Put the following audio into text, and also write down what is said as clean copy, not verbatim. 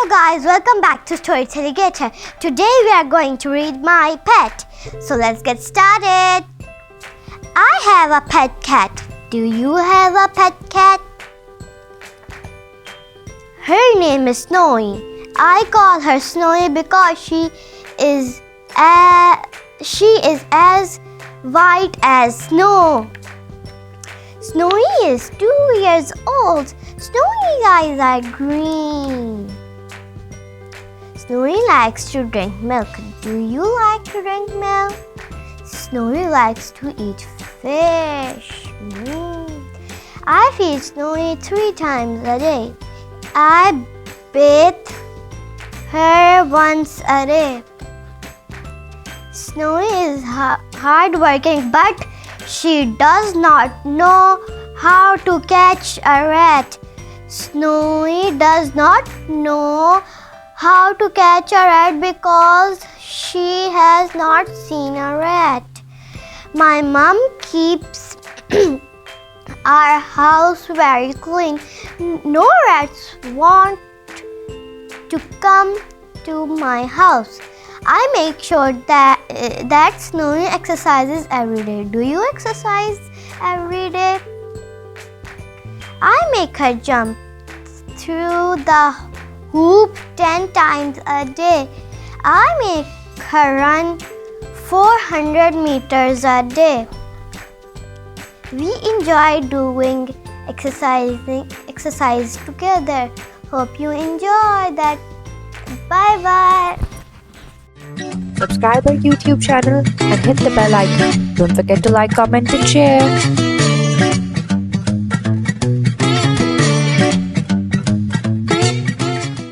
Hello guys, welcome back to Story Telegator. Today we are going to read My Pet. So let's get started. I have a pet cat. Do you have a pet cat? Her name is Snowy. I call her Snowy because she is as white as snow. Snowy is 2 years old. Snowy's eyes are green. Snowy likes to drink milk. Do you like to drink milk? Snowy likes to eat fish. I feed Snowy 3 times a day. I bathe her once a day. Snowy is hardworking, but she does not know how to catch a rat. Snowy does not know how to catch a rat because she has not seen a rat. My mom keeps our house very clean. No rats want to come to my house. I make sure that Snowy exercises every day. Do you exercise every day? I make her jump through the hoop 10 times a day. I make her run 400 meters a day. We enjoy doing exercise together. Hope you enjoy that. Bye bye. Subscribe our YouTube channel and hit the bell icon. Don't forget to like, comment and share.